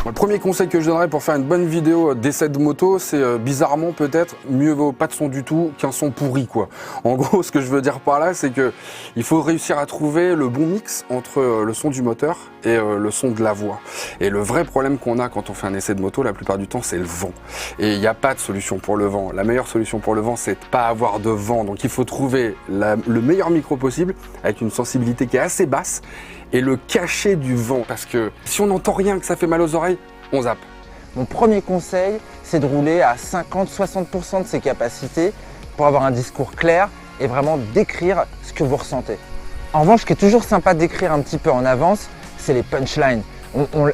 Le premier conseil que je donnerais pour faire une bonne vidéo d'essai de moto, c'est bizarrement peut-être mieux vaut pas de son du tout qu'un son pourri quoi. En gros, ce que je veux dire par là, c'est que il faut réussir à trouver le bon mix entre le son du moteur et le son de la voix. Et le vrai problème qu'on a quand on fait un essai de moto, la plupart du temps, c'est le vent. Et il n'y a pas de solution pour le vent. La meilleure solution pour le vent, c'est de pas avoir de vent. Donc il faut trouver le meilleur micro possible avec une sensibilité qui est assez basse et le cacher du vent. Parce que si on n'entend rien, que ça fait mal aux oreilles, on zappe. Mon premier conseil, c'est de rouler à 50-60% de ses capacités pour avoir un discours clair et vraiment décrire ce que vous ressentez. En revanche, ce qui est toujours sympa d'écrire un petit peu en avance, c'est les punchlines.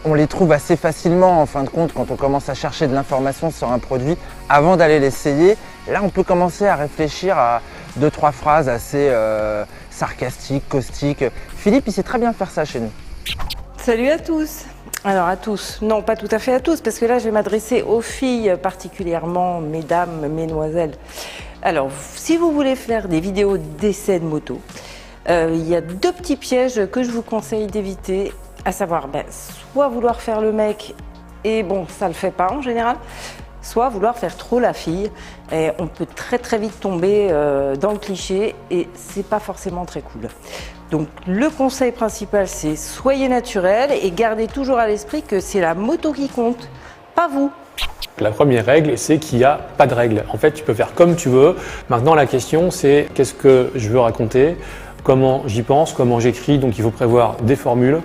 On les trouve assez facilement en fin de compte quand on commence à chercher de l'information sur un produit avant d'aller l'essayer. Là, on peut commencer à réfléchir à 2-3 phrases assez sarcastiques, caustiques. Philippe, il sait très bien faire ça chez nous. Salut à tous. Alors à tous, non pas tout à fait à tous, parce que là je vais m'adresser aux filles particulièrement, mesdames, mesdemoiselles. Alors si vous voulez faire des vidéos d'essai de moto, il y a 2 petits pièges que je vous conseille d'éviter, à savoir soit vouloir faire le mec, et bon ça le fait pas en général, soit vouloir faire trop la fille, et on peut très vite tomber dans le cliché et c'est pas forcément très cool. Donc le conseil principal, c'est soyez naturel et gardez toujours à l'esprit que c'est la moto qui compte, pas vous. La première règle, c'est qu'il n'y a pas de règle. En fait, tu peux faire comme tu veux. Maintenant, la question, c'est qu'est-ce que je veux raconter, comment j'y pense, comment j'écris. Donc, il faut prévoir des formules,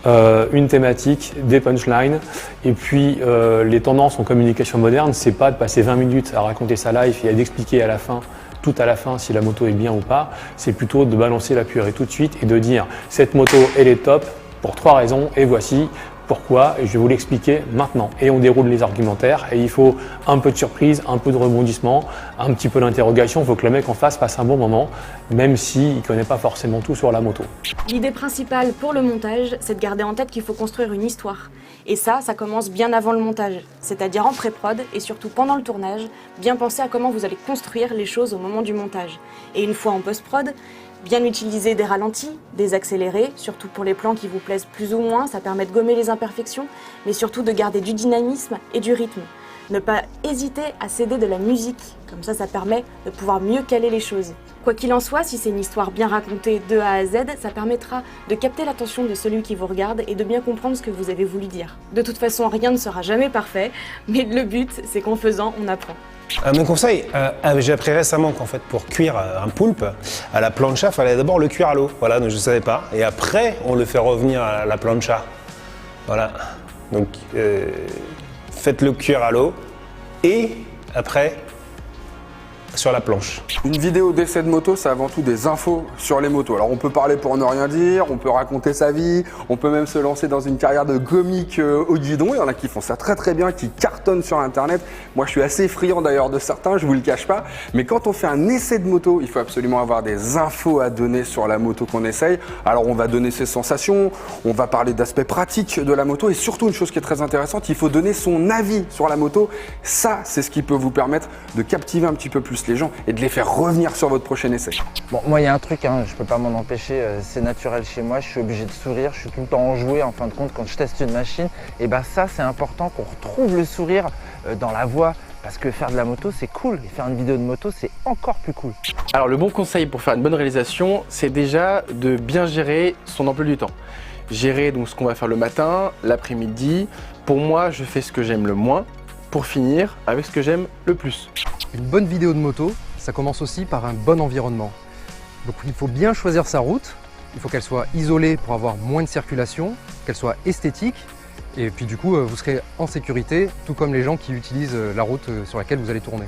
une thématique, des punchlines. Et puis, les tendances en communication moderne, c'est pas de passer 20 minutes à raconter sa life et d'expliquer à la fin, tout à la fin, si la moto est bien ou pas. C'est plutôt de balancer la purée tout de suite et de dire cette moto, elle est top pour 3 raisons et voici pourquoi, et je vais vous l'expliquer maintenant. Et on déroule les argumentaires et il faut un peu de surprise, un peu de rebondissement, un petit peu d'interrogation. Il faut que le mec en face passe un bon moment, même s'il ne connaît pas forcément tout sur la moto. L'idée principale pour le montage, c'est de garder en tête qu'il faut construire une histoire. Et ça commence bien avant le montage, c'est-à-dire en pré-prod et surtout pendant le tournage, bien penser à comment vous allez construire les choses au moment du montage. Et une fois en post-prod, bien utiliser des ralentis, des accélérés, surtout pour les plans qui vous plaisent plus ou moins, ça permet de gommer les imperfections, mais surtout de garder du dynamisme et du rythme. Ne pas hésiter à céder de la musique, comme ça permet de pouvoir mieux caler les choses. Quoi qu'il en soit, si c'est une histoire bien racontée de A à Z, ça permettra de capter l'attention de celui qui vous regarde et de bien comprendre ce que vous avez voulu dire. De toute façon, rien ne sera jamais parfait, mais le but, c'est qu'en faisant, on apprend. Mon conseil, j'ai appris récemment qu'en fait pour cuire un poulpe à la plancha, il fallait d'abord le cuire à l'eau. Voilà, donc je ne savais pas. Et après, on le fait revenir à la plancha. Voilà. Donc faites-le cuire à l'eau et après sur la planche. Une vidéo d'essai de moto, c'est avant tout des infos sur les motos. Alors on peut parler pour ne rien dire, on peut raconter sa vie, on peut même se lancer dans une carrière de comique au guidon. Il y en a qui font ça très bien, qui cartonnent sur internet. Moi je suis assez friand d'ailleurs de certains, je vous le cache pas. Mais quand on fait un essai de moto, il faut absolument avoir des infos à donner sur la moto qu'on essaye. Alors on va donner ses sensations, on va parler d'aspects pratiques de la moto et surtout une chose qui est très intéressante, il faut donner son avis sur la moto. Ça, c'est ce qui peut vous permettre de captiver un petit peu plus les gens et de les faire revenir sur votre prochain essai. Bon, moi il y a un truc, je peux pas m'en empêcher, c'est naturel chez moi, je suis obligé de sourire, je suis tout le temps enjoué en fin de compte quand je teste une machine. Et ça c'est important qu'on retrouve le sourire dans la voix. Parce que faire de la moto, c'est cool, et faire une vidéo de moto, c'est encore plus cool. Alors le bon conseil pour faire une bonne réalisation, c'est déjà de bien gérer son emploi du temps. Gérer donc ce qu'on va faire le matin, l'après-midi. Pour moi, je fais ce que j'aime le moins, pour finir avec ce que j'aime le plus. Une bonne vidéo de moto, ça commence aussi par un bon environnement. Donc il faut bien choisir sa route, il faut qu'elle soit isolée pour avoir moins de circulation, qu'elle soit esthétique. Et puis du coup, vous serez en sécurité, tout comme les gens qui utilisent la route sur laquelle vous allez tourner.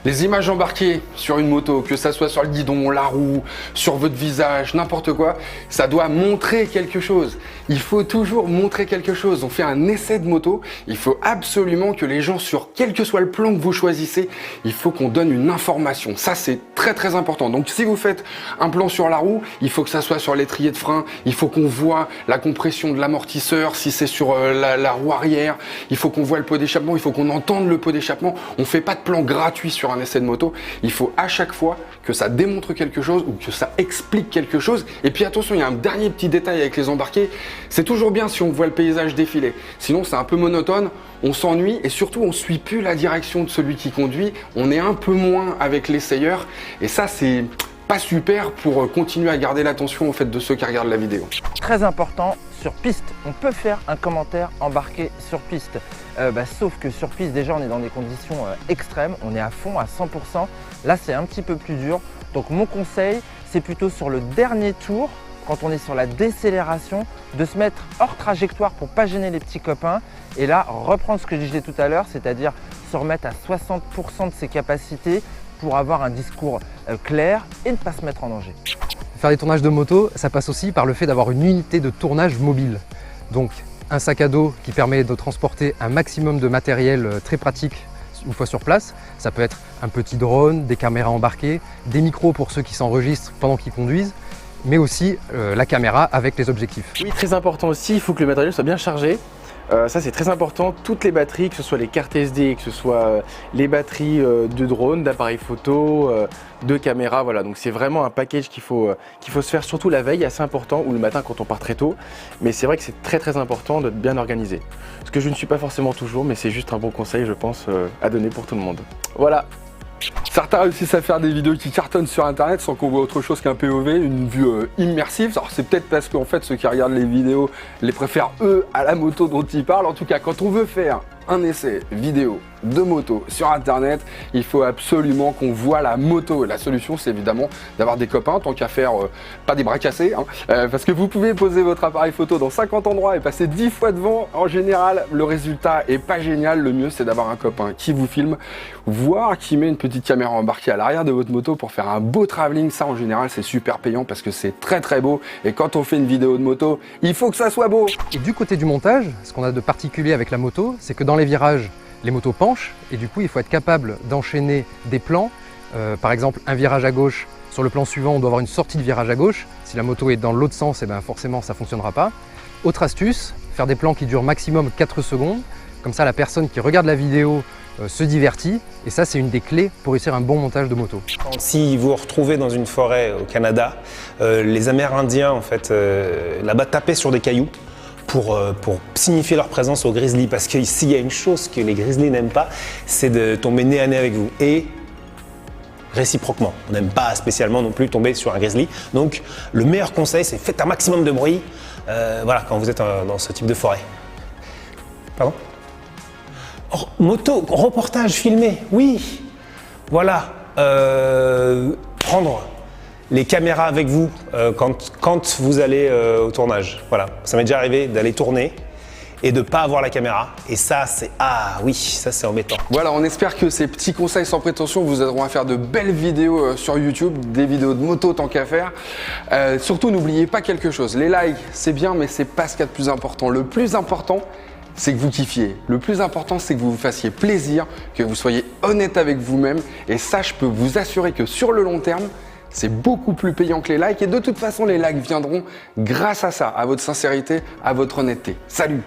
Les images embarquées sur une moto, que ça soit sur le guidon, la roue, sur votre visage, n'importe quoi, ça doit montrer quelque chose. Il faut toujours montrer quelque chose. On fait un essai de moto, il faut absolument que les gens, sur quel que soit le plan que vous choisissez, il faut qu'on donne une information. Ça, c'est très important. Donc si vous faites un plan sur la roue, il faut que ça soit sur l'étrier de frein, il faut qu'on voit la compression de l'amortisseur, si c'est sur la roue arrière, il faut qu'on voit le pot d'échappement, il faut qu'on entende le pot d'échappement. On fait pas de plan gratuit sur un essai de moto, il faut à chaque fois que ça démontre quelque chose ou que ça explique quelque chose. Et puis attention, il y a un dernier petit détail avec les embarqués, C'est toujours bien si on voit le paysage défiler. Sinon, c'est un peu monotone, on s'ennuie et surtout, on ne suit plus la direction de celui qui conduit. On est un peu moins avec l'essayeur et ça, c'est pas super pour continuer à garder l'attention au fait de ceux qui regardent la vidéo. Très important, sur piste, on peut faire un commentaire embarqué sur piste. Sauf que sur piste, déjà, on est dans des conditions extrêmes, on est à fond, à 100%. Là, c'est un petit peu plus dur. Donc, mon conseil, c'est plutôt sur le dernier tour, quand on est sur la décélération, de se mettre hors trajectoire pour pas gêner les petits copains. Et là, reprendre ce que je disais tout à l'heure, c'est-à-dire se remettre à 60% de ses capacités pour avoir un discours clair et ne pas se mettre en danger. Faire des tournages de moto, ça passe aussi par le fait d'avoir une unité de tournage mobile. Donc un sac à dos qui permet de transporter un maximum de matériel très pratique une fois sur place. Ça peut être un petit drone, des caméras embarquées, des micros pour ceux qui s'enregistrent pendant qu'ils conduisent, mais aussi la caméra avec les objectifs. Oui, très important aussi, il faut que le matériel soit bien chargé. Ça c'est très important, toutes les batteries, que ce soit les cartes SD, que ce soit les batteries de drone, d'appareils photo, de caméras, voilà. Donc c'est vraiment un package qu'il faut se faire, surtout la veille, assez important, ou le matin quand on part très tôt. Mais c'est vrai que c'est très important d'être bien organisé. Ce que je ne suis pas forcément toujours, mais c'est juste un bon conseil, je pense, à donner pour tout le monde. Voilà. Certains réussissent à faire des vidéos qui cartonnent sur internet sans qu'on voit autre chose qu'un POV, une vue immersive. Alors c'est peut-être parce qu'en fait ceux qui regardent les vidéos les préfèrent eux à la moto dont ils parlent. En tout cas, quand on veut faire un essai vidéo de moto sur internet, il faut absolument qu'on voit la moto. La solution, c'est évidemment d'avoir des copains, tant qu'à faire, pas des bras cassés, hein, parce que vous pouvez poser votre appareil photo dans 50 endroits et passer 10 fois devant. En général, le résultat est pas génial. Le mieux, c'est d'avoir un copain qui vous filme, voire qui met une petite caméra embarquée à l'arrière de votre moto pour faire un beau travelling. Ça, en général, c'est super payant parce que c'est très beau. Et quand on fait une vidéo de moto, il faut que ça soit beau. Et du côté du montage, ce qu'on a de particulier avec la moto, c'est que dans les virages, les motos penchent et du coup il faut être capable d'enchaîner des plans. Par exemple, un virage à gauche, sur le plan suivant on doit avoir une sortie de virage à gauche. Si la moto est dans l'autre sens, et forcément ça ne fonctionnera pas. Autre astuce, faire des plans qui durent maximum 4 secondes. Comme ça la personne qui regarde la vidéo se divertit et ça c'est une des clés pour réussir un bon montage de moto. Si vous vous retrouvez dans une forêt au Canada, les Amérindiens en fait là-bas tapaient sur des cailloux pour signifier leur présence aux grizzlies, parce que s'il y a une chose que les grizzlies n'aiment pas, c'est de tomber nez à nez avec vous, et réciproquement. On n'aime pas spécialement non plus tomber sur un grizzly, donc le meilleur conseil c'est faites un maximum de bruit voilà, quand vous êtes dans ce type de forêt. Pardon ? Moto, reportage filmé, oui, voilà, prendre les caméras avec vous quand vous allez au tournage. Voilà, ça m'est déjà arrivé d'aller tourner et de ne pas avoir la caméra. Et ça, c'est... Ah oui, ça c'est embêtant. Voilà, on espère que ces petits conseils sans prétention vous aideront à faire de belles vidéos sur YouTube, des vidéos de moto tant qu'à faire. Surtout, n'oubliez pas quelque chose. Les likes, c'est bien, mais c'est pas ce qu'il y a de plus important. Le plus important, c'est que vous kiffiez. Le plus important, c'est que vous vous fassiez plaisir, que vous soyez honnête avec vous-même. Et ça, je peux vous assurer que sur le long terme, c'est beaucoup plus payant que les likes. Et de toute façon, les likes viendront grâce à ça, à votre sincérité, à votre honnêteté. Salut!